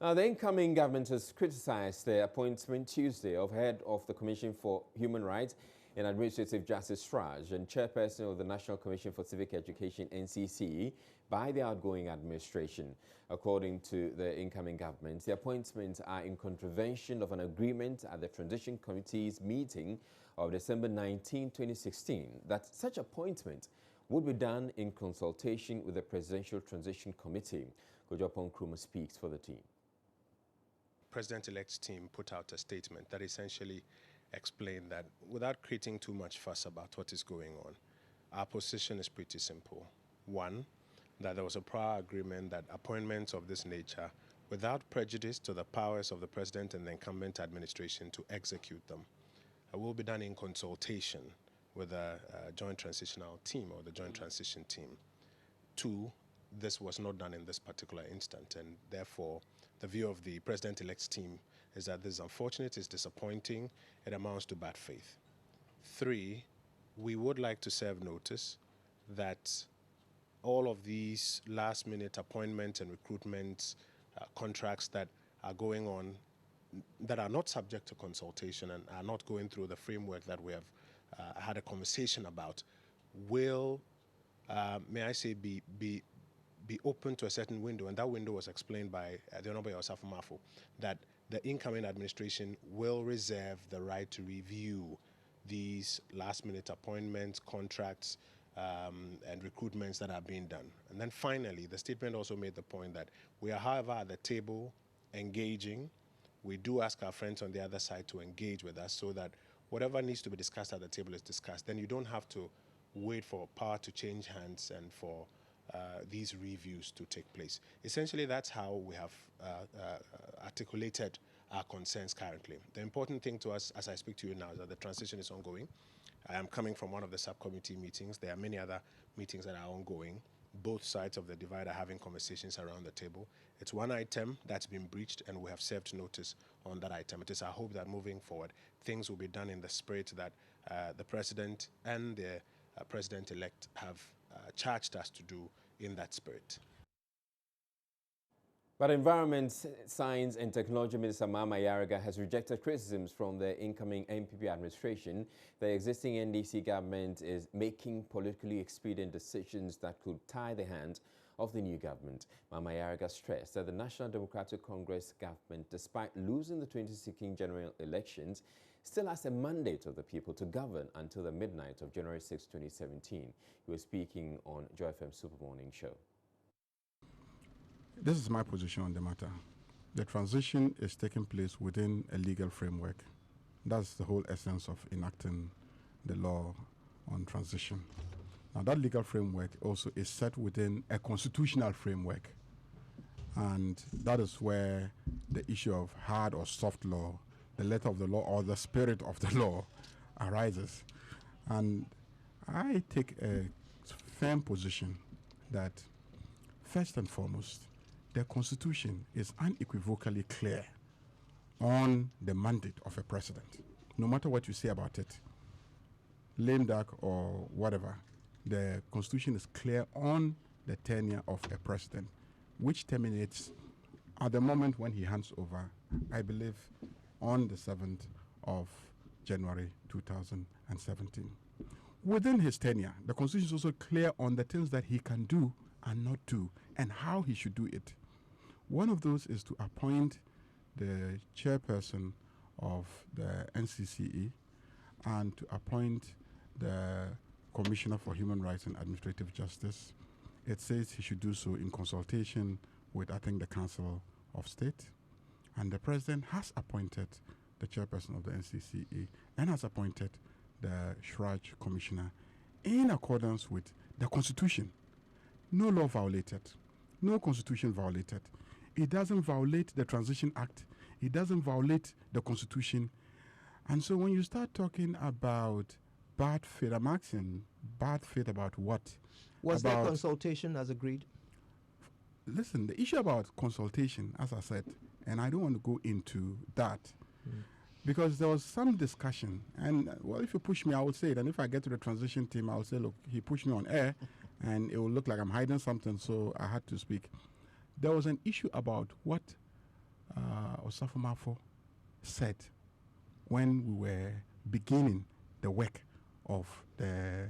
Now, the incoming government has criticized the appointment Tuesday of head of the Commission for Human Rights and Administrative Justice, Shraj, and chairperson of the National Commission for Civic Education, NCC, by the outgoing administration. According to the incoming government, the appointments are in contravention of an agreement at the Transition Committee's meeting of December 19, 2016, that such appointment would be done in consultation with the Presidential Transition Committee. Kojapon Nkrumah speaks for the team. President-elect's team put out a statement that essentially explained that without creating too much fuss about what is going on, our position is pretty simple. One, that there was a prior agreement that appointments of this nature, without prejudice to the powers of the President and the incumbent administration to execute them, will be done in consultation with the Joint Transitional Team or the Joint Transition Team. Two, this was not done in this particular instant, and therefore the view of the President-elect's team is that this is unfortunate, it's disappointing, it amounts to bad faith. Three, we would like to serve notice that all of these last-minute appointments and recruitment contracts that are going on that are not subject to consultation and are not going through the framework that we have had a conversation about will, may I say, be open to a certain window, and that window was explained by the Honorable Osafo Maafo, that the incoming administration will reserve the right to review these last-minute appointments, contracts, and recruitments that are being done. And then finally, the statement also made the point that we are, however, at the table engaging. We do ask our friends on the other side to engage with us so that whatever needs to be discussed at the table is discussed. Then you don't have to wait for power to change hands and for these reviews to take place. Essentially, that's how we have articulated our concerns currently. The important thing to us, as I speak to you now, is that the transition is ongoing. I am coming from one of the subcommittee meetings. There are many other meetings that are ongoing. Both sides of the divide are having conversations around the table. It's one item that's been breached, and we have served notice on that item. It is our hope that moving forward, things will be done in the spirit that the President and the President-elect have charged us to do in that spirit. But Environment, Science and Technology Minister Mama Yariga has rejected criticisms from the incoming NPP administration. The existing NDC government is making politically expedient decisions that could tie the hands of the new government. Mama Yariga stressed that the National Democratic Congress government, despite losing the 2016 general elections, still has a mandate of the people to govern until the midnight of January 6, 2017. He was speaking on Joy FM Super Morning Show. This is my position on the matter. The transition is taking place within a legal framework. That's the whole essence of enacting the law on transition. Now, that legal framework also is set within a constitutional framework. And that is where the issue of hard or soft law, the letter of the law or the spirit of the law arises. And I take a firm position that, first and foremost, the Constitution is unequivocally clear on the mandate of a president. No matter what you say about it, lame duck or whatever, the Constitution is clear on the tenure of a president, which terminates at the moment when he hands over, I believe, on the 7th of January 2017. Within his tenure, the Constitution is also clear on the things that he can do and not do, and how he should do it. One of those is to appoint the chairperson of the NCCE and to appoint the Commissioner for Human Rights and Administrative Justice. It says he should do so in consultation with, I think, the Council of State. And the President has appointed the chairperson of the NCCE and has appointed the Shraj Commissioner in accordance with the Constitution. No law violated, no Constitution violated. It doesn't violate the Transition Act. It doesn't violate the Constitution. And so when you start talking about bad faith, I'm asking bad faith about what? Was there consultation as agreed? Listen, the issue about consultation, as I said, and I don't want to go into that, because there was some discussion. And, well, if you push me, I would say it. And if I get to the transition team, I will say, look, he pushed me on air, and it will look like I'm hiding something, so I had to speak. There was an issue about what Osafo Mafo said when we were beginning the work of the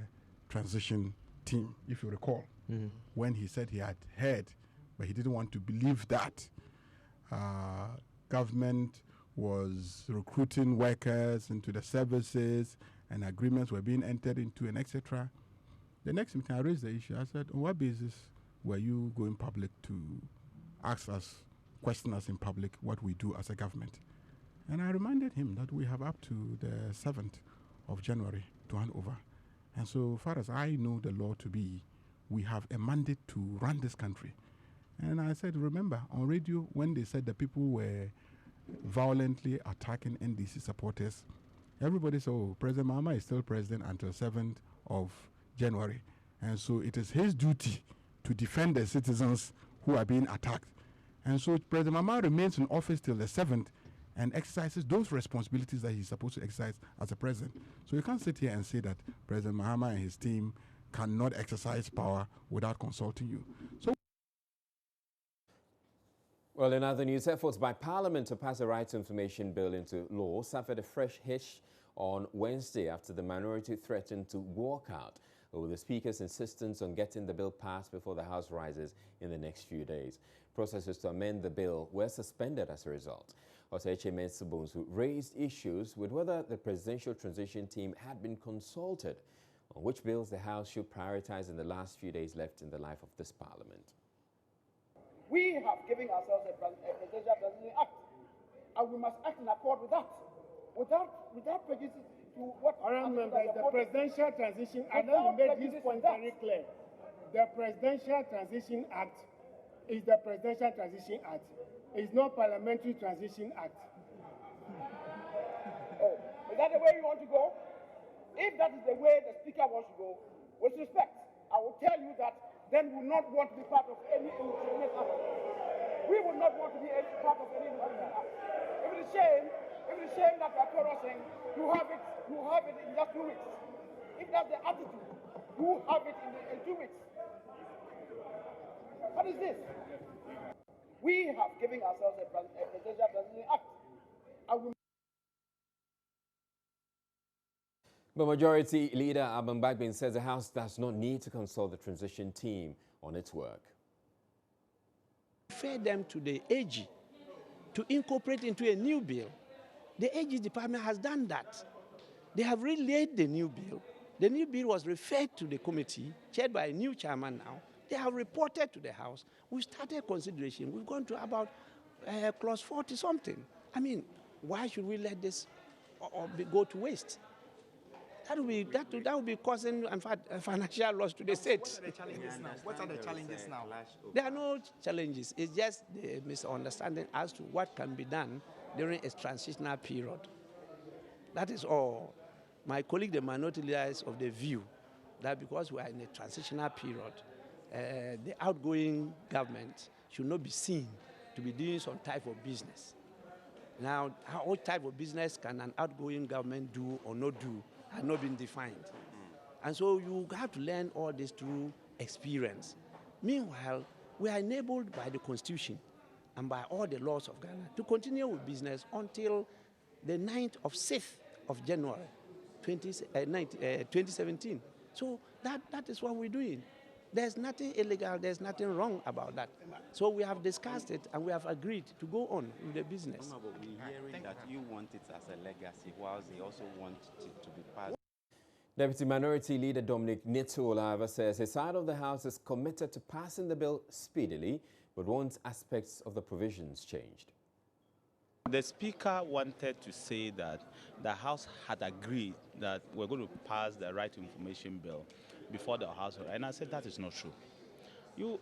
transition team, if you recall, when he said he had heard, but he didn't want to believe that government was recruiting workers into the services and agreements were being entered into and etc. The next meeting I raised the issue. I said, on what basis were you going public to ask us, question us in public what we do as a government? And I reminded him that we have up to the 7th of January to hand over. And so far as I know the law to be, we have a mandate to run this country. And I said, remember, on radio, when they said the people were violently attacking NDC supporters, everybody said, oh, President Mahama is still president until 7th of January. And so it is his duty to defend the citizens who are being attacked. And so President Mahama remains in office till the 7th and exercises those responsibilities that he's supposed to exercise as a president. So you can't sit here and say that President Mahama and his team cannot exercise power without consulting you. So, well, in other news, efforts by Parliament to pass the Right to Information Bill into law suffered a fresh hitch on Wednesday after the minority threatened to walk out over the Speaker's insistence on getting the bill passed before the House rises in the next few days. Processes to amend the bill were suspended as a result. Oseche Mensah-Bonsu raised issues with whether the presidential transition team had been consulted on which bills the House should prioritize in the last few days left in the life of this Parliament. We have given ourselves a presidential transition act, and we must act in accord with that, without prejudice to what. Honourable members, the presidential transition act. Let me make this point very clear. The presidential transition act is the presidential transition act. It's not parliamentary transition act. Oh, is that the way you want to go? If that is the way the Speaker wants to go, with respect, I will tell you that then we will not want to be part of any independent act. We will not want to be part of any independent act. If it is shame that we are saying you have it in just 2 weeks. If that's the attitude, you have it in 2 weeks. What is this? We have given ourselves a presidential transition act. But Majority Leader Alban Bagbin says the House does not need to consult the transition team on its work. Refer them to the AG to incorporate into a new bill. The AG department has done that. They have relayed the new bill. The new bill was referred to the committee, chaired by a new chairman now. They have reported to the House. We started consideration. We've gone to about clause 40-something. I mean, why should we let this go to waste? That would be causing, in fact, financial loss to the state. What are the challenges now? What are the challenges now? There are no challenges. It's just the misunderstanding as to what can be done during a transitional period. That is all. My colleague, the minority leader, is of the view that because we are in a transitional period, the outgoing government should not be seen to be doing some type of business. Now, what type of business can an outgoing government do or not do has not been defined. And so you have to learn all this through experience. Meanwhile, we are enabled by the Constitution and by all the laws of Ghana to continue with business until the 9th of 6th of January 2017. So that is what we're doing. There's nothing illegal, there's nothing wrong about that. So we have discussed it and we have agreed to go on with the business. But we're hearing that you want it as a legacy, whilst they also want it to be passed. Deputy Minority Leader Dominic Nitol, however, says his side of the House is committed to passing the bill speedily, but wants aspects of the provisions changed. The Speaker wanted to say that the House had agreed that we're going to pass the Right to Information Bill before the House, and I said that is not true.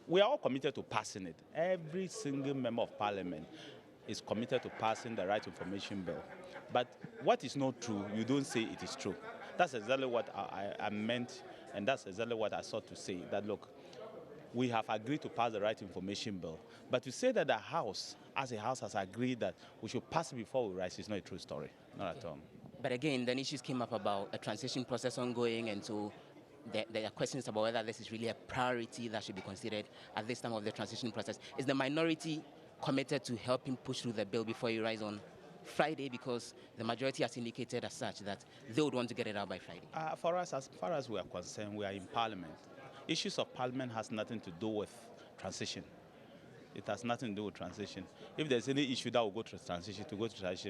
We are all committed to passing it. Every single member of Parliament is committed to passing the Right to Information Bill. But what is not true, you don't say it is true. That's exactly what I meant, and that's exactly what I sought to say, that look, we have agreed to pass the Right to Information Bill. But to say that the House, as a House, has agreed that we should pass it before we rise is not a true story, not at all. But again, then issues came up about a transition process ongoing, and so there are questions about whether this is really a priority that should be considered at this time of the transition process. Is the minority committed to helping push through the bill before it rises on Friday, because the majority has indicated as such that they would want to get it out by Friday? For us, as far as we are concerned, we are in Parliament. Issues of Parliament has nothing to do with transition. It has nothing to do with transition. If there's any issue that will go to transition,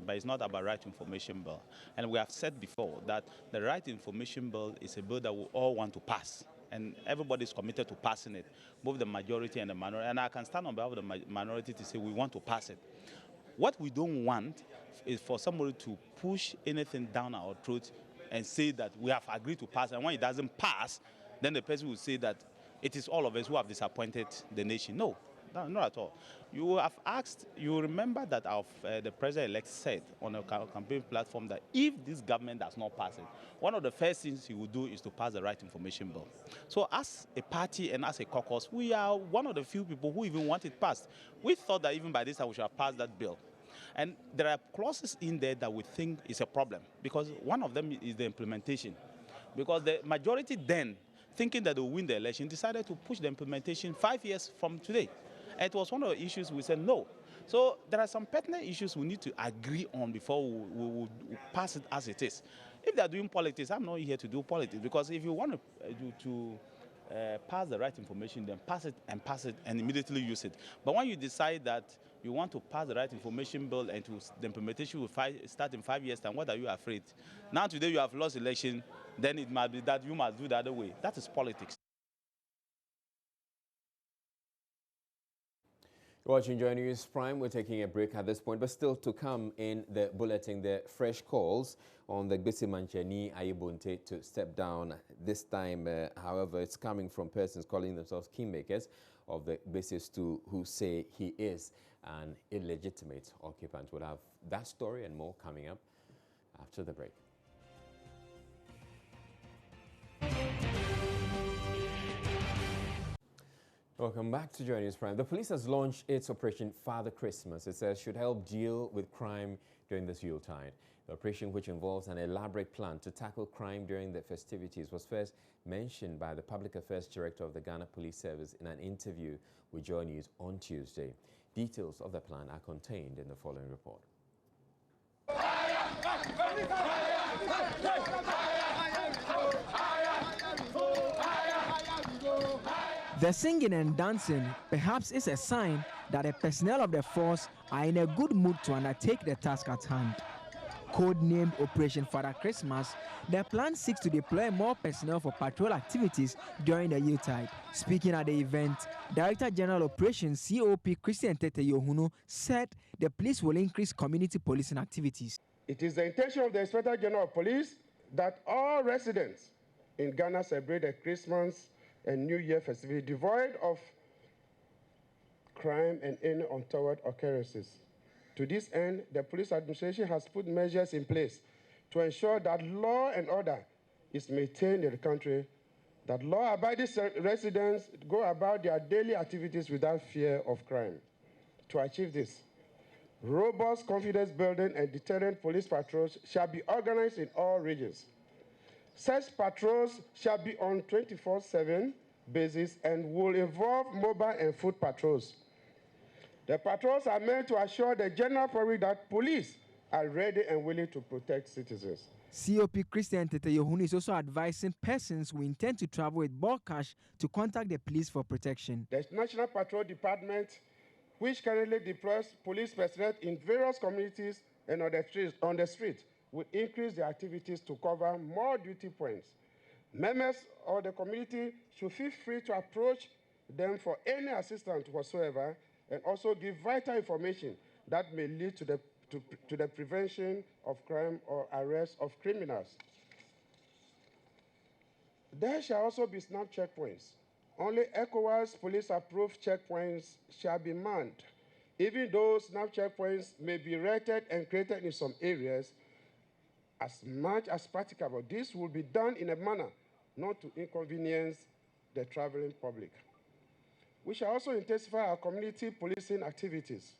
but it's not about right information bill. And we have said before that the right information bill is a bill that we all want to pass. And everybody is committed to passing it, both the majority and the minority. And I can stand on behalf of the minority to say we want to pass it. What we don't want is for somebody to push anything down our throat and say that we have agreed to pass, and when it doesn't pass, then the person will say that it is all of us who have disappointed the nation. No, not at all. You have asked, you remember that the president-elect said on a campaign platform that if this government does not pass it, one of the first things he will do is to pass the right information bill. So as a party and as a caucus, we are one of the few people who even want it passed. We thought that even by this time we should have passed that bill. And there are clauses in there that we think is a problem, because one of them is the implementation. Because the majority then, thinking that they will win the election, decided to push the implementation 5 years from today. And it was one of the issues we said no. So there are some pertinent issues we need to agree on before we pass it as it is. If they are doing politics, I'm not here to do politics, because if you want to pass the right information, then pass it and immediately use it. But when you decide that you want to pass the right information bill and the implementation will start in 5 years' time, what are you afraid? Now today you have lost election, then it might be that you must do the other way. That is politics. You're watching Joy News Prime. We're taking a break at this point, but still to come in the bulletin, the fresh calls on the Gbese Manchani Ayebonte to step down. This time, however, it's coming from persons calling themselves kingmakers of the Gbese stool who say he is an illegitimate occupant. We'll have that story and more coming up after the break. Welcome back to Joy News Prime. The police has launched its Operation Father Christmas. It says should help deal with crime during this Yuletide. The operation, which involves an elaborate plan to tackle crime during the festivities, was first mentioned by the Public Affairs Director of the Ghana Police Service in an interview with Joy News on Tuesday. Details of the plan are contained in the following report. The singing and dancing perhaps is a sign that the personnel of the force are in a good mood to undertake the task at hand. Codenamed Operation Father Christmas, the plan seeks to deploy more personnel for patrol activities during the Yuletide. Speaking at the event, Director General Operations COP Christian Tete Yohunu said the police will increase community policing activities. It is the intention of the Inspector General of Police that all residents in Ghana celebrate the Christmas and New Year festivity devoid of crime and any untoward occurrences. To this end, the police administration has put measures in place to ensure that law and order is maintained in the country, that law-abiding residents go about their daily activities without fear of crime. To achieve this, robust confidence building and deterrent police patrols shall be organized in all regions. Such patrols shall be on 24/7 basis and will involve mobile and foot patrols. The patrols are meant to assure the general public that police are ready and willing to protect citizens. COP Christian Tete Yohunu is also advising persons who intend to travel with bulk cash to contact the police for protection. The National Patrol Department, which currently deploys police personnel in various communities and on the street, will increase their activities to cover more duty points. Members of the community should feel free to approach them for any assistance whatsoever, and also give vital information that may lead to the prevention of crime or arrest of criminals. There shall also be snap checkpoints. Only ECOWAS police-approved checkpoints shall be manned. Even though snap checkpoints may be erected and created in some areas, as much as practicable, this will be done in a manner not to inconvenience the traveling public. We shall also intensify our community policing activities.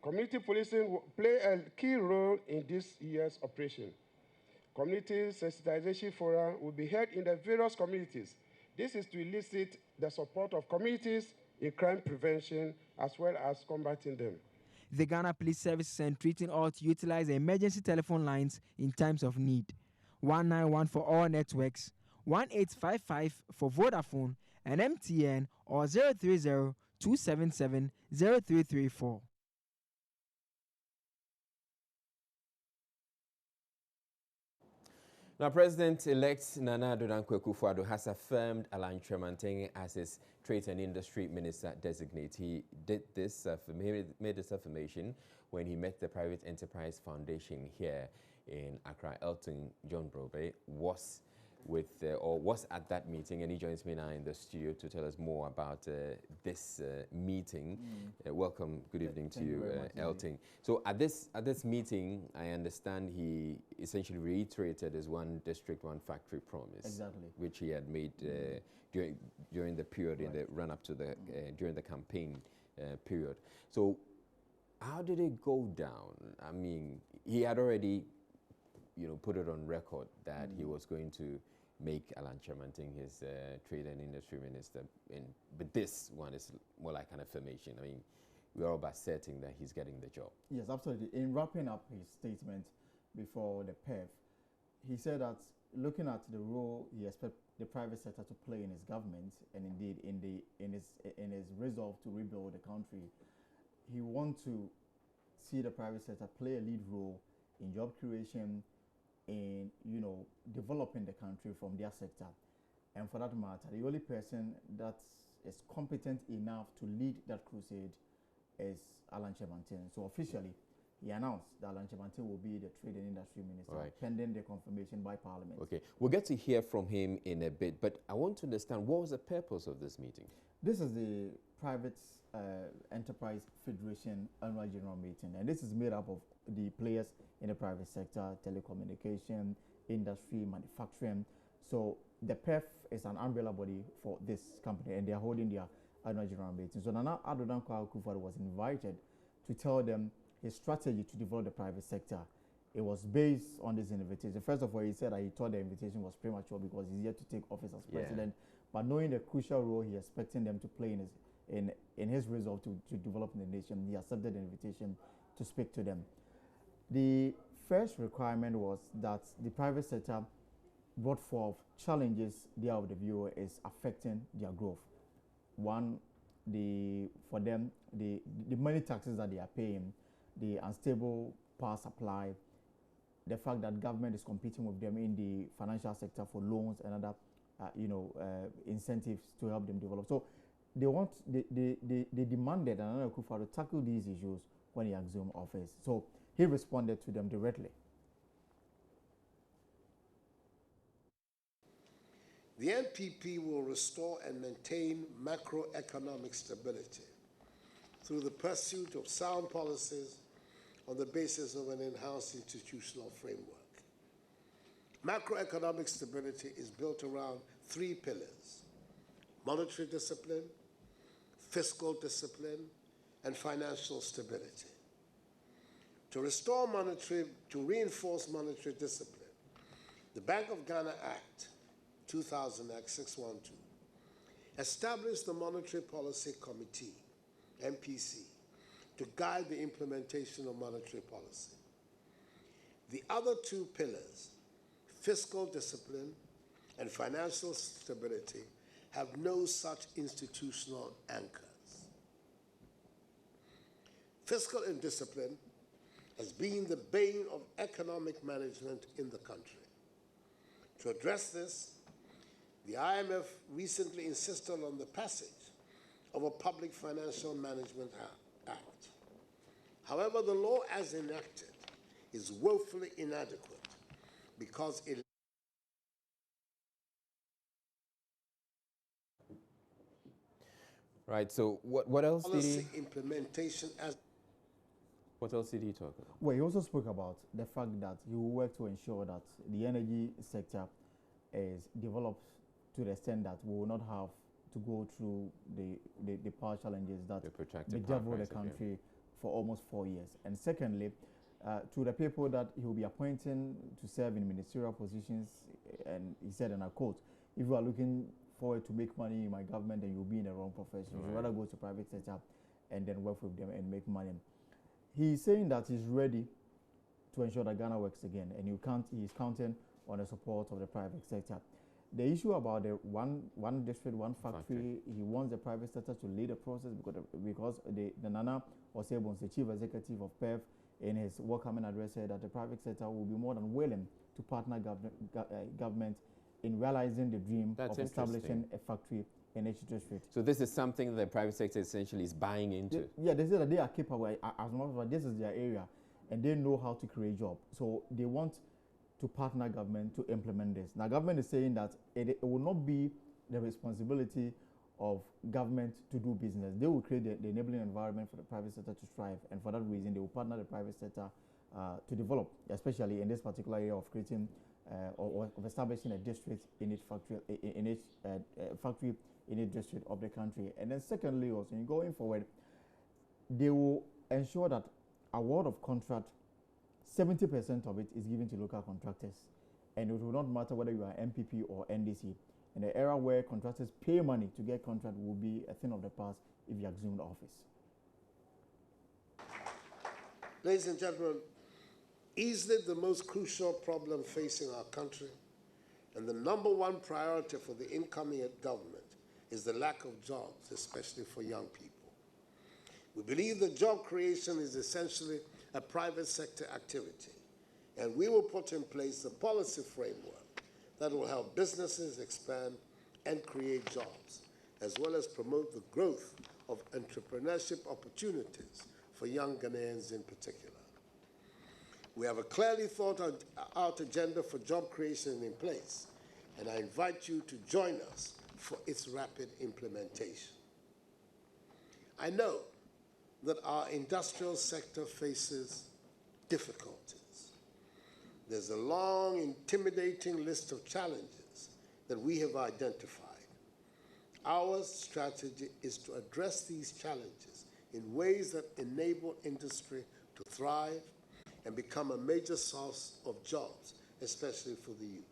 Community policing will play a key role in this year's operation. Community sensitization fora will be held in the various communities. This is to elicit the support of communities in crime prevention as well as combating them. The Ghana Police Service is entreating all to utilize the emergency telephone lines in times of need. 191 for all networks, 1855 for Vodafone and MTN, or 030-277-0334. Now, President-elect Nana Addo Dankwa Akufo-Addo has affirmed Alan Kyerematen as his Trade and Industry Minister designate. He did this, made this affirmation when he met the Private Enterprise Foundation here in Accra. Elton John Brobe was at that meeting, and he joins me now in the studio to tell us more about this meeting. Welcome, good evening to you, Elton. So at this meeting, I understand he essentially reiterated his one district, one factory promise, exactly, which he had made during the period, in the run up to the during the campaign period. So how did it go down? I mean, he had already, put it on record that he was going to make Alan Kyerematen his Trade and Industry Minister. But this one is more like an affirmation. I mean, we're all but certain that he's getting the job. Yes, absolutely. In wrapping up his statement before the PEV, he said that looking at the role he expects the private sector to play in his government, and indeed in his resolve to rebuild the country, he wants to see the private sector play a lead role in job creation, in developing the country from their sector. And for that matter, the only person that is competent enough to lead that crusade is Alan Kyerematen. So officially, he announced that Alan Kyerematen will be the Trade and Industry Minister, pending the confirmation by Parliament. Okay, we'll get to hear from him in a bit, but I want to understand, what was the purpose of this meeting? This is the Private Enterprise Federation Annual General Meeting, and this is made up of the players in the private sector, telecommunication, industry, manufacturing. So the PEF is an umbrella body for this company, and they are holding their annual general meeting. So Nana Addo Dankwa Akufo-Addo was invited to tell them his strategy to develop the private sector. It was based on this invitation. First of all, he said that he thought the invitation was premature because he's yet to take office as president, but knowing the crucial role he expecting them to play in his resolve to develop the nation, he accepted the invitation to speak to them. The first requirement was that the private sector brought forth challenges they are of the view is affecting their growth. One, for them, the money taxes that they are paying, the unstable power supply, the fact that government is competing with them in the financial sector for loans and other incentives to help them develop. So they demanded Nana Akufo-Addo to tackle these issues when he assumed office. So he responded to them directly. The NPP will restore and maintain macroeconomic stability through the pursuit of sound policies on the basis of an enhanced institutional framework. Macroeconomic stability is built around three pillars: monetary discipline, fiscal discipline, and financial stability. To reinforce monetary discipline, the Bank of Ghana Act, 2000 Act 612, established the Monetary Policy Committee, MPC, to guide the implementation of monetary policy. The other two pillars, fiscal discipline and financial stability, have no such institutional anchors. Fiscal indiscipline has been the bane of economic management in the country. To address this, the IMF recently insisted on the passage of a Public Financial Management Act. However, the law as enacted is woefully inadequate because it Right, so what else did he... implementation as... What else did he talk about? Well, he also spoke about the fact that he will work to ensure that the energy sector is developed to the extent that we will not have to go through the power challenges that bedeviled the country for almost 4 years. And secondly, to the people that he will be appointing to serve in ministerial positions, and he said, and I quote, if you are looking forward to make money in my government, then you'll be in the wrong profession. Right. You'd rather go to private sector and then work with them and make money. He's saying that he's ready to ensure that Ghana works again, and he's counting on the support of the private sector. The issue about the one district, one factory, he wants the private sector to lead the process because the Nana Osebon, the chief executive of PEF, in his welcoming address said that the private sector will be more than willing to partner government in realizing the dream of establishing a factory in each district. So this is something the private sector essentially is buying into? Yeah, they say that they are capable, as much as this is their area, and they know how to create jobs. So they want to partner government to implement this. Now, government is saying that it will not be the responsibility of government to do business. They will create the enabling environment for the private sector to strive, and for that reason, they will partner the private sector to develop, especially in this particular area of creating or of establishing a district in each factory, factory in each district of the country. And then secondly, also, in going forward, they will ensure that award of contract, 70% of it is given to local contractors. And it will not matter whether you are MPP or NDC. In the era where contractors pay money to get contract will be a thing of the past if you assume the office. Ladies and gentlemen, easily the most crucial problem facing our country and the #1 priority for the incoming government is the lack of jobs, especially for young people. We believe that job creation is essentially a private sector activity, and we will put in place a policy framework that will help businesses expand and create jobs, as well as promote the growth of entrepreneurship opportunities for young Ghanaians in particular. We have a clearly thought out agenda for job creation in place, and I invite you to join us for its rapid implementation. I know that our industrial sector faces difficulties. There's a long, intimidating list of challenges that we have identified. Our strategy is to address these challenges in ways that enable industry to thrive and become a major source of jobs, especially for the youth.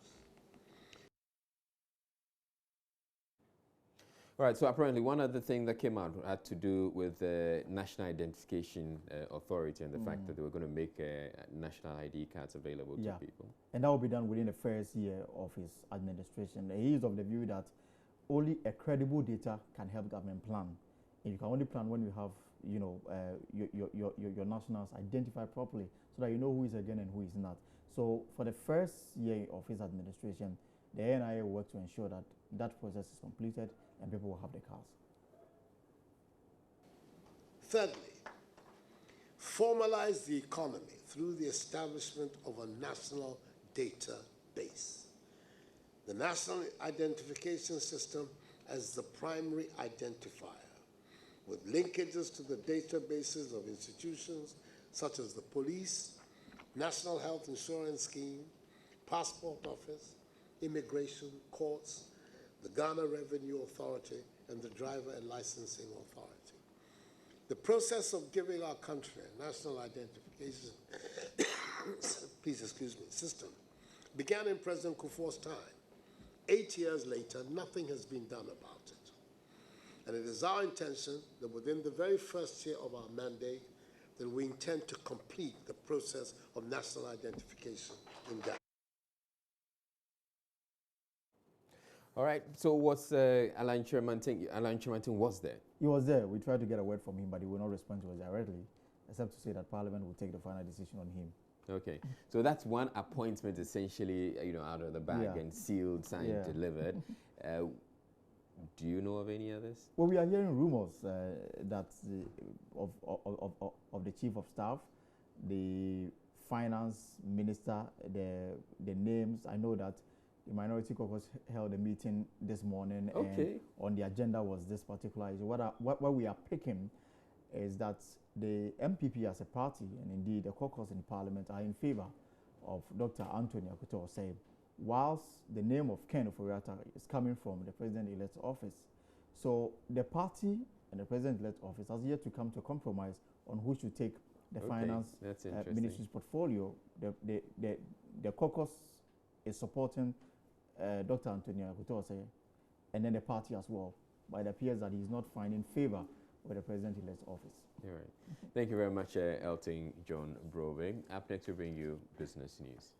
All right, so apparently one other thing that came out had to do with the National Identification Authority and the fact that they were going to make national ID cards available to people. And that will be done within the first year of his administration. He is of the view that only a credible data can help government plan. And you can only plan when you have, you know, your nationals identified properly so that you know who is again and who is not. So for the first year of his administration, the NIA will work to ensure that that process is completed and people will have their cars. Thirdly, formalize the economy through the establishment of a national database. The National Identification System as the primary identifier, with linkages to the databases of institutions such as the police, National Health Insurance Scheme, Passport Office, Immigration, Courts, the Ghana Revenue Authority, and the Driver and Licensing Authority. The process of giving our country a national identification system began in President Kufuor's time. 8 years later, nothing has been done about it. And it is our intention that within the very first year of our mandate, that we intend to complete the process of national identification in Ghana. All right, so what's Alain Kyerematen? Alain Kyerematen was there? He was there. We tried to get a word from him, but he will not respond to us directly, except to say that Parliament will take the final decision on him. Okay, so that's one appointment essentially, you know, out of the bag and sealed, signed, delivered. Do you know of any others? Well, we are hearing rumors that of the chief of staff, the finance minister, the names. I know that the Minority Caucus held a meeting this morning, and on the agenda was this particular issue. What we are picking is that the MPP as a party, and indeed the caucus in Parliament, are in favor of Dr. Anthony Akoto Osei, whilst the name of Ken Ofori-Atta is coming from the President-elect's office. So the party and the President-elect's office has yet to come to a compromise on who should take the finance ministry's portfolio. The caucus is supporting Dr. Anthony Akoto Osei, and then the party as well. But it appears that he's not finding favor with the president-elect's office. All right. Thank you very much, Elton John Brobe. Up next, we bring you business news.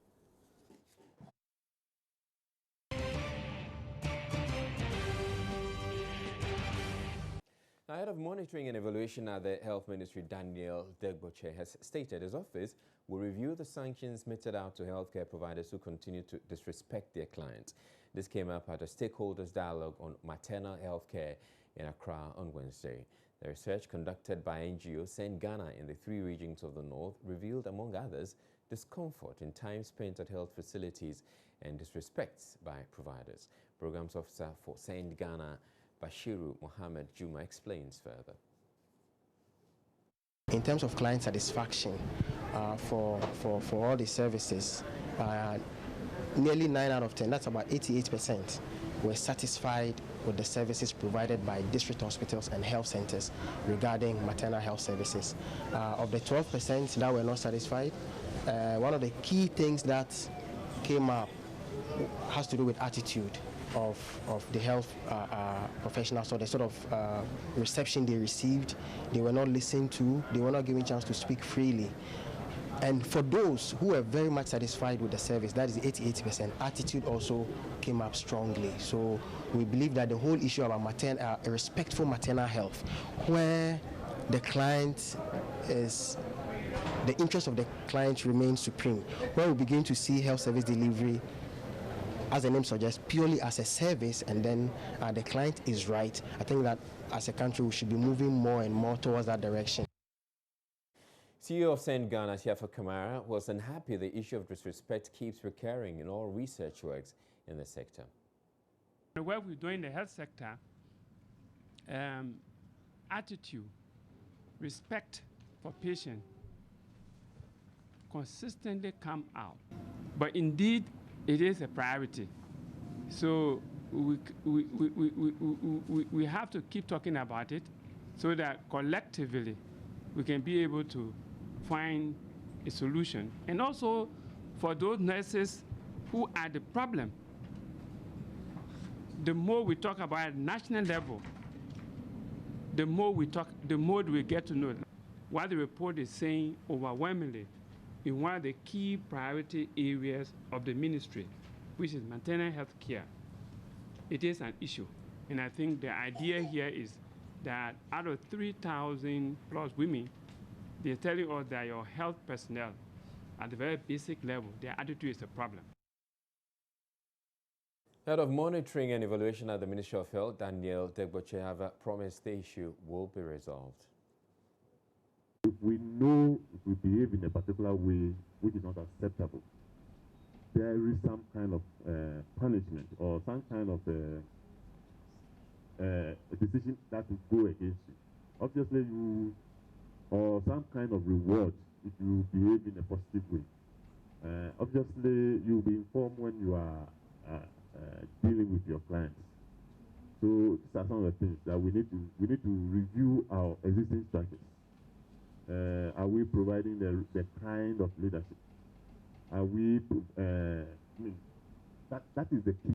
Ahead of monitoring and evaluation at the Health Ministry, Daniel Degboche has stated his office will review the sanctions meted out to healthcare providers who continue to disrespect their clients. This came up at a stakeholders dialogue on maternal health care in Accra on Wednesday. The research conducted by NGO Send Ghana in the 3 regions of the north revealed, among others, discomfort in time spent at health facilities and disrespects by providers. Programs Officer for Send Ghana, Bashiru Mohammed Juma, explains further. In terms of client satisfaction for all the services, nearly 9 out of 10, that's about 88%, were satisfied with the services provided by district hospitals and health centers regarding maternal health services. Of the 12% that were not satisfied, one of the key things that came up has to do with attitude of the health professionals, so the sort of reception they received. They were not listened to, they were not given a chance to speak freely. And for those who were very much satisfied with the service, that is 88%, attitude also came up strongly. So we believe that the whole issue about respectful maternal health, where the client is, the interest of the client remains supreme, where we begin to see health service delivery, as the name suggests, purely as a service, and then the client is right. I think that as a country, we should be moving more and more towards that direction. CEO of Send Ghana, Tiafa Kamara, was unhappy the issue of disrespect keeps recurring in all research works in the sector. The work we do in the health sector, attitude, respect for patients consistently come out. But indeed, it is a priority. So we have to keep talking about it so that collectively we can be able to find a solution. And also for those nurses who are the problem, the more we talk about at national level, the more we talk, the more we get to know what the report is saying overwhelmingly in one of the key priority areas of the ministry, which is maternal health care. It is an issue. And I think the idea here is that out of 3,000 plus women, they're telling us that your health personnel, at the very basic level, their attitude is a problem. Head of Monitoring and Evaluation at the Ministry of Health, Daniel Degboche, have promised the issue will be resolved. If we know if we behave in a particular way which is not acceptable, there is some kind of punishment or some kind of a decision that will go against you. Obviously, or some kind of reward if you behave in a positive way. Obviously, you'll be informed when you are dealing with your clients. So these are some of the things that we need to review our existing structures. Are we providing the kind of leadership? Are we? That is the key.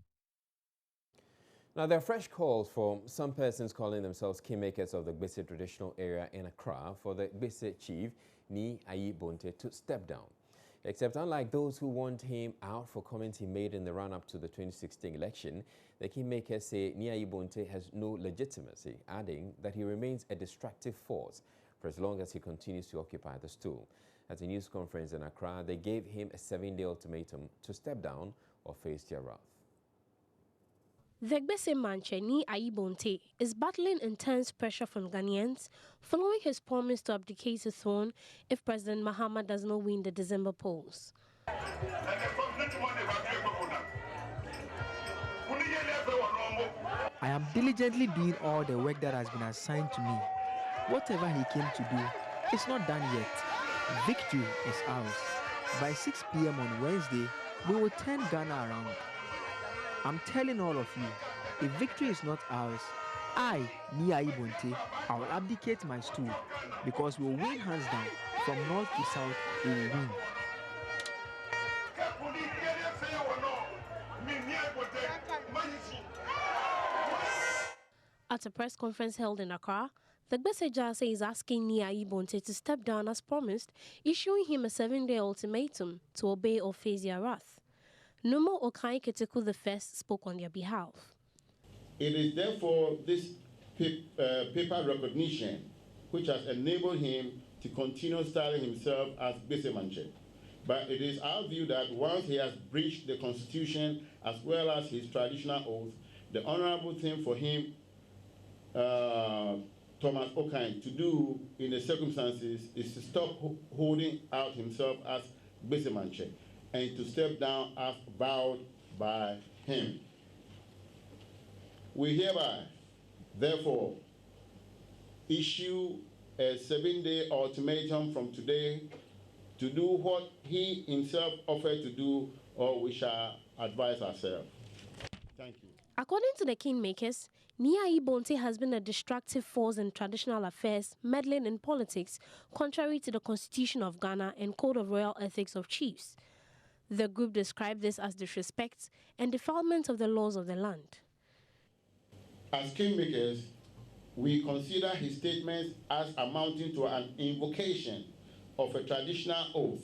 Now, there are fresh calls from some persons calling themselves kingmakers of the Gbese traditional area in Accra for the Gbese chief, Ni Ayi Bonte, to step down. Except unlike those who want him out for comments he made in the run-up to the 2016 election, the kingmakers say Ni Ayi Bonte has no legitimacy, adding that he remains a destructive force for as long as he continues to occupy the stool. At a news conference in Accra, they gave him a 7-day ultimatum to step down or face their wrath. The Gbese Manche Ni Ayi Bonte is battling intense pressure from Ghanaians following his promise to abdicate his throne if President Mahama does not win the December polls. I am diligently doing all the work that has been assigned to me. Whatever he came to do, it's not done yet. Victory is ours. By 6 p.m. on Wednesday, we will turn Ghana around. I'm telling all of you, if victory is not ours, I, Ni Ayi Bonte, I will abdicate my stool because we will win hands down. From north to south, we will win. At a press conference held in Accra, the Gbese is asking Nia Ayi-Bonteh to step down as promised, issuing him a 7-day ultimatum to obey or face their wrath. Numo Okai Keteku I spoke on their behalf. It is therefore this paper recognition which has enabled him to continue styling himself as Gbese Manche. But it is our view that once he has breached the Constitution as well as his traditional oath, the honorable thing for him, Thomas Okai, to do in the circumstances is to stop holding out himself as Gbese Manche and to step down as vowed by him. We hereby, therefore, issue a 7-day ultimatum from today to do what he himself offered to do, or we shall advise ourselves. Thank you. According to the Kingmakers, Nia Ayi-Bonteh has been a destructive force in traditional affairs, meddling in politics, contrary to the Constitution of Ghana and Code of Royal Ethics of Chiefs. The group described this as disrespect and defilement of the laws of the land. As Kingmakers, we consider his statements as amounting to an invocation of a traditional oath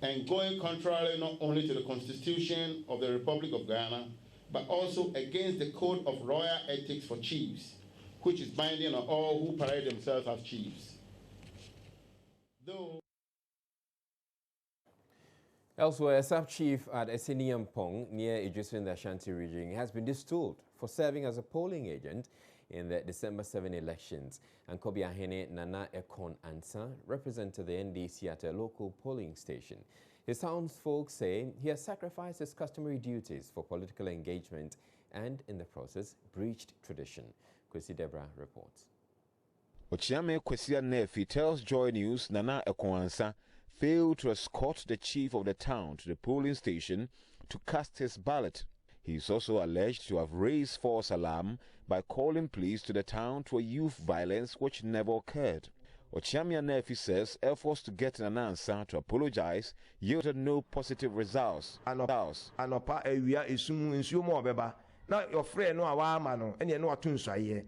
and going contrary not only to the Constitution of the Republic of Ghana, but also against the Code of Royal Ethics for Chiefs, which is binding on all who parade themselves as chiefs. Elsewhere, a sub-chief at Eseniampong near Idrisu in the Ashanti region has been distilled for serving as a polling agent in the December 7 elections. And Kobi Ahene Nana Ekon Ansa represented the NDC at a local polling station. His townsfolk say he has sacrificed his customary duties for political engagement and, in the process, breached tradition. Kwesi Debra reports. Ochiame Kwesia Nefi tells Joy News Nana Ekon Ansa failed to escort the chief of the town to the polling station to cast his ballot. He is also alleged to have raised false alarm by calling police to the town to a youth violence which never occurred. Ochiamia Nefi says efforts to get an answer to apologize yielded no positive results. Anopa ewia esumu nsuomo obeba na your friend no awama no ene no atunsuaye.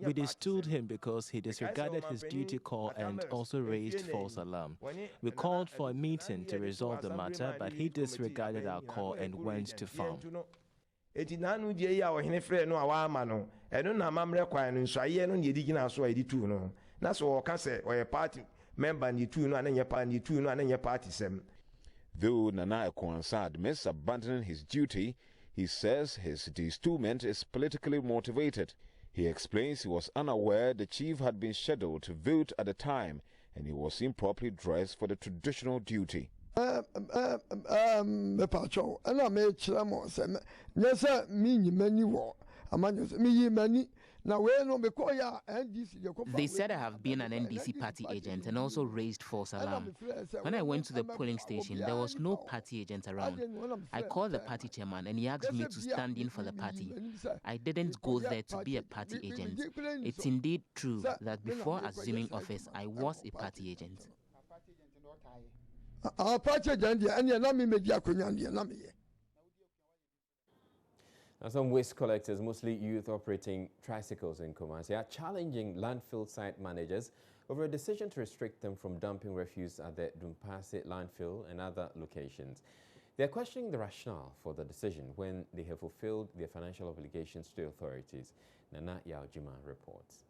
We distilled him because he disregarded his duty call and also raised false alarm. We called for a meeting to resolve the matter, but he disregarded our call and went to farm. Though Nana Ekwansa admits abandoning his duty, he says his distillment is politically motivated. He explains he was unaware the chief had been scheduled to vote at the time and he was improperly dressed for the traditional duty. They said I have been an NDC party agent and also raised false alarm. When I went to the polling station, there was no party agent around. I called the party chairman and he asked me to stand in for the party. I didn't go there to be a party agent. It's indeed true that before assuming office, I was a party agent. Now, some waste collectors, mostly youth operating tricycles in Kumasi, are challenging landfill site managers over a decision to restrict them from dumping refuse at the Dumpase landfill and other locations. They are questioning the rationale for the decision when they have fulfilled their financial obligations to authorities. Nana Yaojima reports.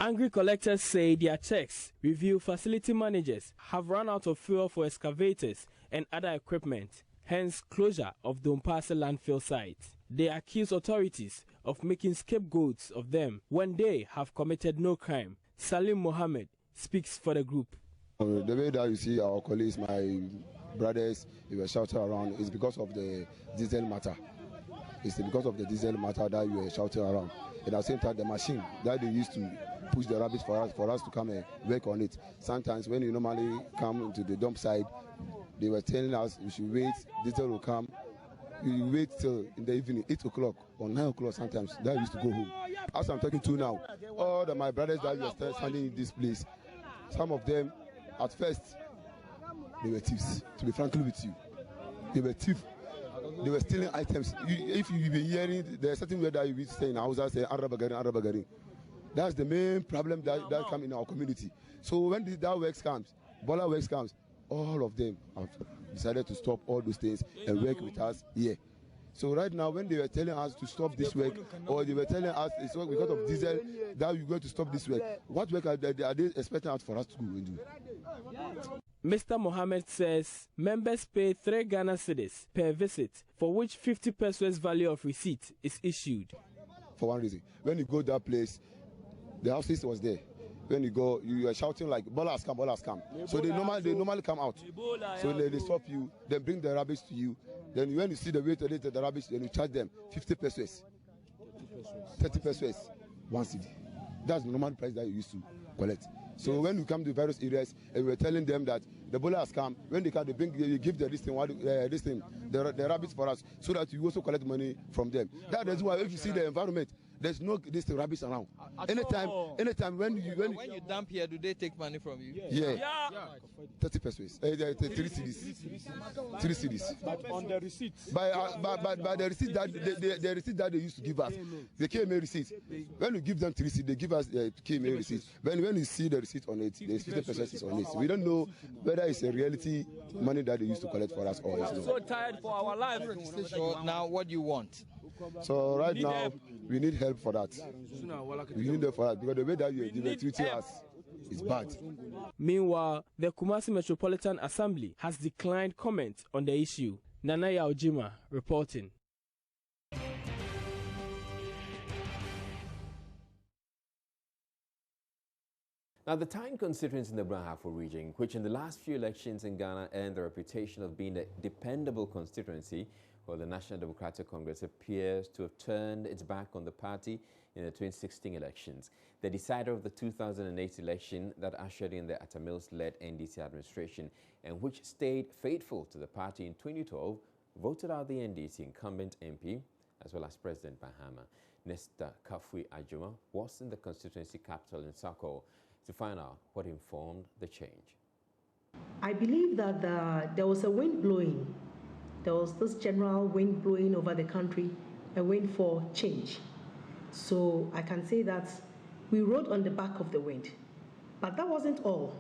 Angry collectors say their checks reveal facility managers have run out of fuel for excavators and other equipment, hence closure of the Dumpase landfill site. They accuse authorities of making scapegoats of them when they have committed no crime. Salim Mohammed speaks for the group. The way that you see our colleagues, my brothers, they were shouting around is because of the diesel matter. It's because of the diesel matter that you were shouting around. At the same time, the machine that they used to push the rubbish for us to come and work on it. Sometimes when you normally come into the dump site, they were telling us we should wait, diesel will come. We wait till in the evening, 8 o'clock or 9 o'clock sometimes. That used to go home. As I'm talking to now, all my brothers that were standing in this place, some of them, at first, they were thieves. To be frankly with you, they were thieves. they were stealing items. If you've been hearing, there's certain word that you be saying in Hausa, say Arabagari. That's the main problem that comes in our community. So when that works comes, Bola works comes, all of them have decided to stop all those things and work with us here. So right now, when they were telling us to stop this work, or they were telling us it's because of diesel that we're going to stop this work, what work are they expecting us for us to go and do? Mr. Mohammed says members pay 3 Ghana cedis per visit, for which 50 pesos value of receipt is issued. For one reason, when you go to that place, the house was there. When you go, you are shouting like Bola has come, Bola has come. So they normally come out. So they stop you, then bring the rubbish to you. Then when you see the way to the rubbish, then you charge them 50 pesos, 30 pesos, 1 cedi. That's the normal price that you used to collect. So when you come to various areas and we're telling them that the Bola has come, when they come, you give the the rubbish for us, so that you also collect money from them. That is why if you see the environment, there's no this rubbish around. Anytime when you dump here, do they take money from you? Yeah. 30 pesos. 3 cedis. 3 cedis. But on the receipts. By the receipt the receipt that they used to give us, the KMA receipt. When you give them 3 cedis, they give us the KMA receipt. When you see the receipt on it, the 50 pesos is on it. We don't know whether it's a reality money that they used to collect for us or it's not. So tired for our life. So now what do you want? So right now, we need help for that. We need help for that because the way that you treat us is bad. Meanwhile, the Kumasi Metropolitan Assembly has declined comment on the issue. Nanaya Ojima reporting. Now, the Tyne constituency in the Brahafo region, which in the last few elections in Ghana earned the reputation of being a dependable constituency, well, the National Democratic Congress appears to have turned its back on the party in the 2016 elections. The decider of the 2008 election that ushered in the Atta Mills-led NDC administration and which stayed faithful to the party in 2012 voted out the NDC incumbent MP as well as President Mahama. Nesta Kafui Ajuma was in the constituency capital in Sako to find out what informed the change. I believe that there was a wind blowing. There was this general wind blowing over the country, a wind for change. So I can say that we rode on the back of the wind. But that wasn't all.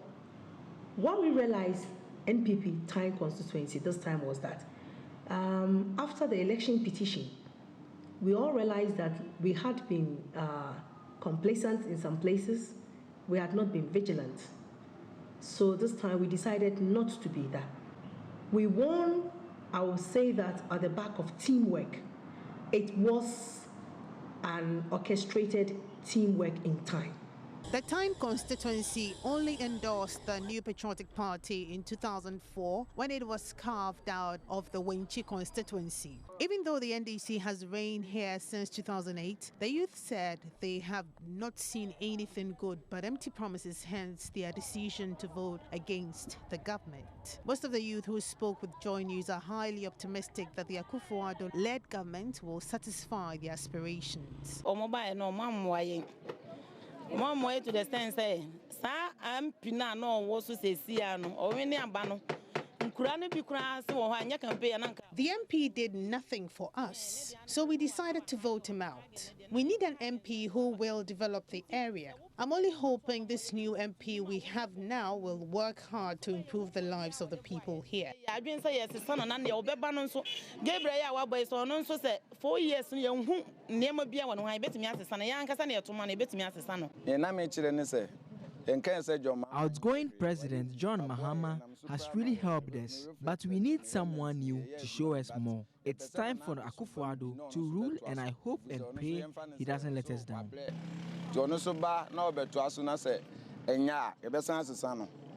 What we realized, NPP Tyne constituency this time was that after the election petition, we all realized that we had been complacent in some places. We had not been vigilant. So this time we decided not to be that. We won, I will say that, at the back of teamwork. It was an orchestrated teamwork in Tyne. The Tyne constituency only endorsed the New Patriotic Party in 2004 when it was carved out of the Wenchi constituency. Even though the NDC has reigned here since 2008, the youth said they have not seen anything good but empty promises, hence their decision to vote against the government. Most of the youth who spoke with Joy News are highly optimistic that the Akufo-Addo-led government will satisfy their aspirations. Mom to the stand say, Sir, I'm Pina no was to say Siano or any abano. The MP did nothing for us, so we decided to vote him out. We need an MP who will develop the area. I'm only hoping this new MP we have now will work hard to improve the lives of the people here. I've been saying, yes, son, and the Obebanon so Gabriel, boy, so no, so say 4 years, young who never be one. I bet me as a son, young Cassania to money, bet me as a son. And I'm a children, say. Outgoing President John Mahama has really helped us, but we need someone new to show us more. It's time for Akufo-Addo to rule, and I hope and pray he doesn't let us down.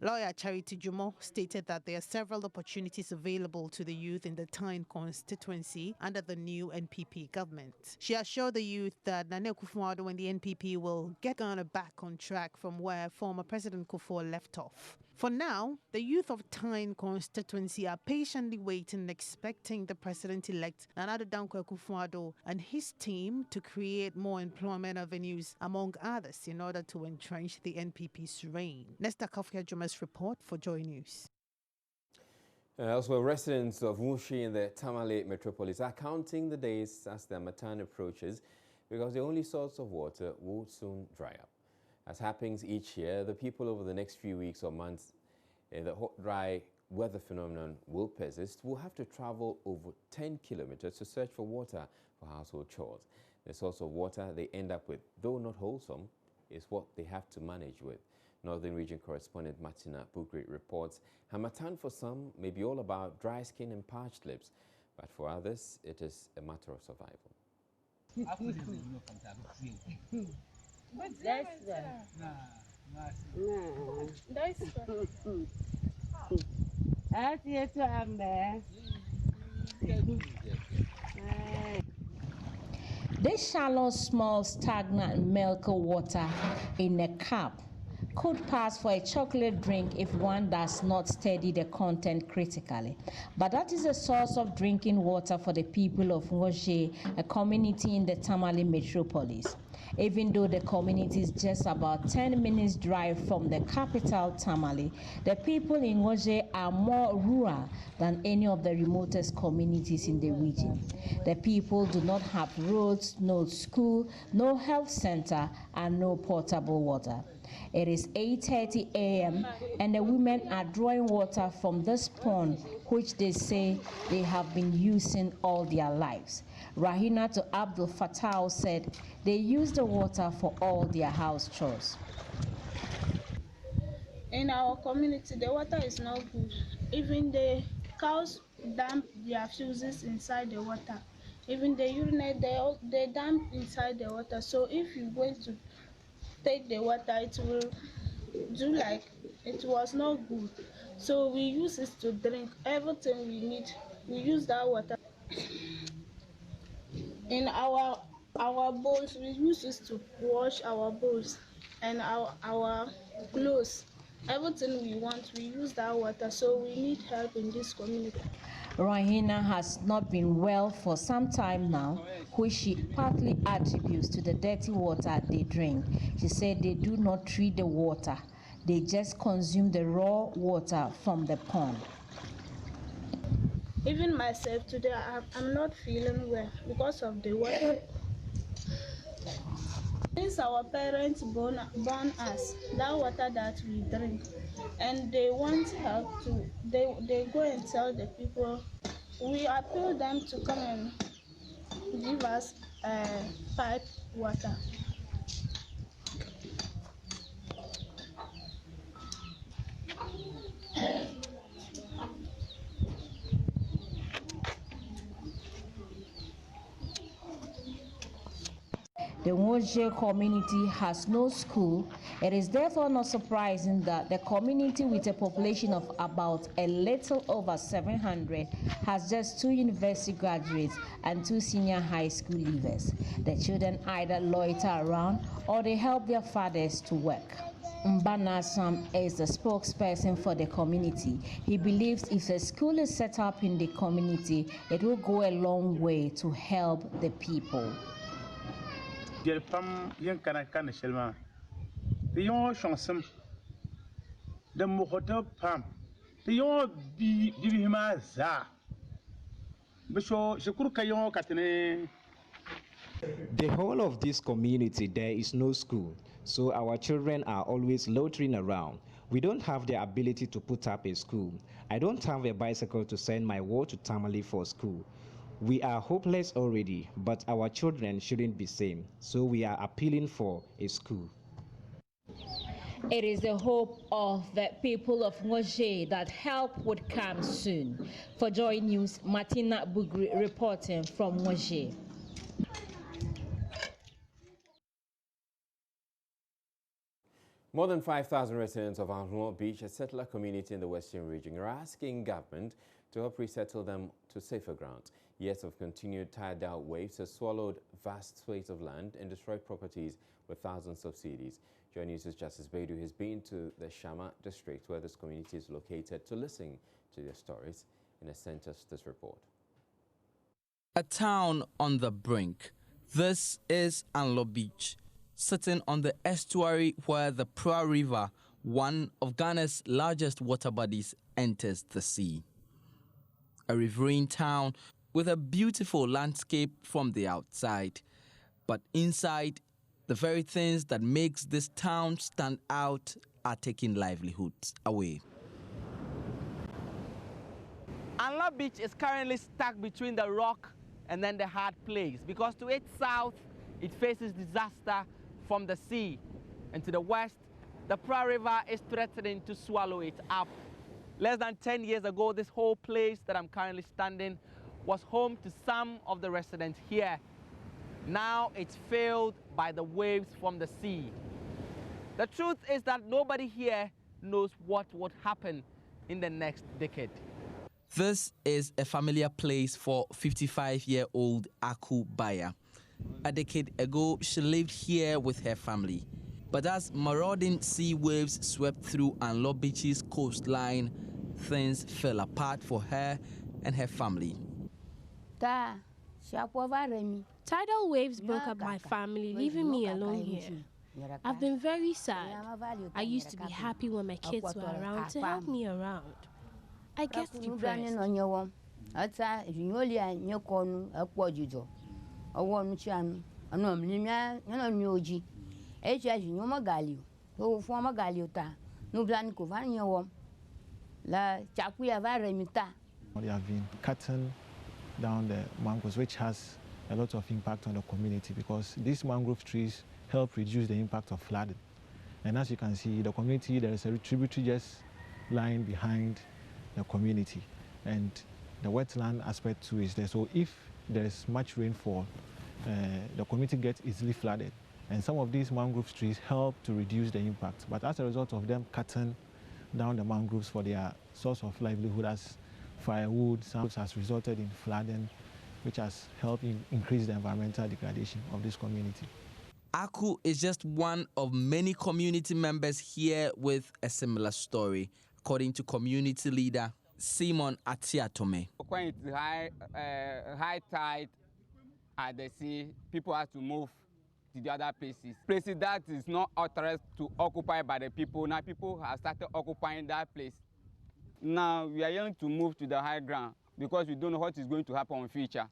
Lawyer Charity Jumo stated that there are several opportunities available to the youth in the Tyne constituency under the new NPP government. She assured the youth that Nana Akufo-Addo and the NPP will get Ghana back on track from where former President Kufuor left off. For now, the youth of Tyne constituency are patiently waiting and expecting the president-elect Nana Addo Dankwa Akufo-Addo and his team to create more employment avenues, among others, in order to entrench the NPP's reign. Nesta Kafui Ajuma's report for Joy News. Elsewhere, residents of Wushi in the Tamale metropolis are counting the days as the Harmattan approaches because the only source of water will soon dry up. As happens each year, the people over the next few weeks or months, the hot, dry weather phenomenon will persist, will have to travel over 10 kilometers to search for water for household chores. The source of water they end up with, though not wholesome, is what they have to manage with. Northern Region correspondent Martina Bugri reports, Harmattan for some may be all about dry skin and parched lips, but for others, it is a matter of survival. This shallow, small, stagnant milk water in a cup could pass for a chocolate drink if one does not study the content critically. But that is a source of drinking water for the people of Ngoje, a community in the Tamale metropolis. Even though the community is just about 10 minutes drive from the capital, Tamale, the people in Ngoje are more rural than any of the remotest communities in the region. The people do not have roads, no school, no health center, and no potable water. It is 8:30 a.m. and the women are drawing water from this pond, which they say they have been using all their lives. Rahina to Abdul Fattah said they use the water for all their house chores. In our community, the water is not good. Even the cows dump their fuses inside the water. Even they urinate, they dump inside the water. So if you're going to take the water, it will do like it was not good. So we use it to drink. Everything we need, we use that water. In our bowls, we use it to wash our bowls and our clothes. Everything we want, we use that water. So we need help in this community. Rahina has not been well for some time now, which she partly attributes to the dirty water they drink. She said they do not treat the water. They just consume the raw water from the pond. Even myself today, I'm not feeling well because of the water. Since our parents born us, that water that we drink, and they want help to, they go and tell the people. We appeal them to come and give us pipe water. The Ngoje community has no school. It is therefore not surprising that the community, with a population of about a little over 700, has just 2 university graduates and 2 senior high school leavers. The children either loiter around or they help their fathers to work. Mbana Sam is the spokesperson for the community. He believes if a school is set up in the community, it will go a long way to help the people. Pam yankana kana shelma the yon shansam the mohoto pam the yon bi hima za bisho shukuru kayon katene. The whole of this community, there is no school, so our children are always loitering around. We don't have the ability to put up a school. I don't have a bicycle to send my ward to Tamale for school. We are hopeless already, but our children shouldn't be same, so we are appealing for a school. It is the hope of the people of Ngoje that help would come soon. For Joy News, Martina Bugri reporting from Ngoje. More than 5,000 residents of Alhouan Beach, a settler community in the Western region, are asking government to help resettle them to safer ground. Years of continued tidal waves have swallowed vast swathes of land and destroyed properties with thousands of cedis. Joy News' Justice Bedu has been to the Shama district where this community is located to listen to their stories and has sent us this report. A town on the brink. This is Alhouan Beach, sitting on the estuary where the Pra River, one of Ghana's largest water bodies, enters the sea. A riverine town with a beautiful landscape from the outside. But inside, the very things that makes this town stand out are taking livelihoods away. Anlob Beach is currently stuck between the rock and then the hard place, because to its south, it faces disaster from the sea, and to the west, the Pra River is threatening to swallow it up. Less than 10 years ago, this whole place that I'm currently standing was home to some of the residents here. Now it's filled by the waves from the sea. The truth is that nobody here knows what would happen in the next decade. This is a familiar place for 55-year-old Aku Baya. A decade ago, she lived here with her family. But as marauding sea waves swept through Anlob Beach's coastline, things fell apart for her and her family. Tidal waves broke up my family, leaving me alone here. I've been very sad. I used to be happy when my kids were around to help me around. I get depressed. They have been cutting down the mangroves, which has a lot of impact on the community, because these mangrove trees help reduce the impact of flooding. And as you can see, the community, there is a tributary just lying behind the community, and the wetland aspect too is there. So if there is much rainfall, the community gets easily flooded, and some of these mangrove trees help to reduce the impact. But as a result of them cutting down the mangroves for their source of livelihood as firewood, some has resulted in flooding, which has helped increase the environmental degradation of this community. Aku is just one of many community members here with a similar story, according to community leader Simon Atiatome. When it's high tide at the sea, people have to move to the other places. Places that is not authorized to occupy by the people. Now people have started occupying that place. Now we are going to move to the high ground because we don't know what is going to happen in the future.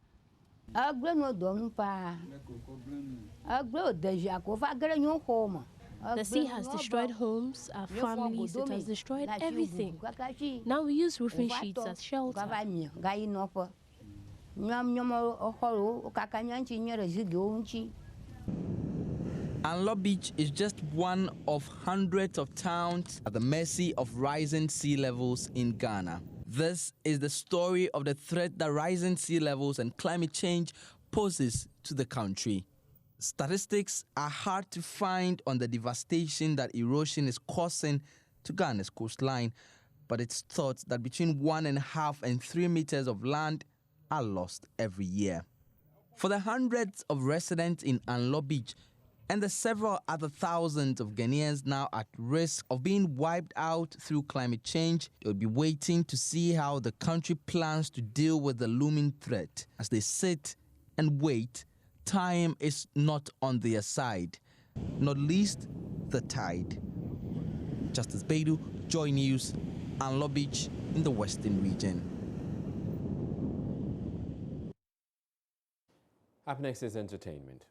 The sea has destroyed homes, our families, it has destroyed everything. Now we use roofing sheets as shelter. Anlob Beach is just one of hundreds of towns at the mercy of rising sea levels in Ghana. This is the story of the threat that rising sea levels and climate change poses to the country. Statistics are hard to find on the devastation that erosion is causing to Ghana's coastline, but it's thought that between 1.5 and 3 meters of land are lost every year. For the hundreds of residents in Anlob Beach and the several other thousands of Ghanaians now at risk of being wiped out through climate change, they'll be waiting to see how the country plans to deal with the looming threat. As they sit and wait, time is not on their side, not least the tide. Justice Beidou, Joy News, Anlob Beach in the Western region. Up next is entertainment.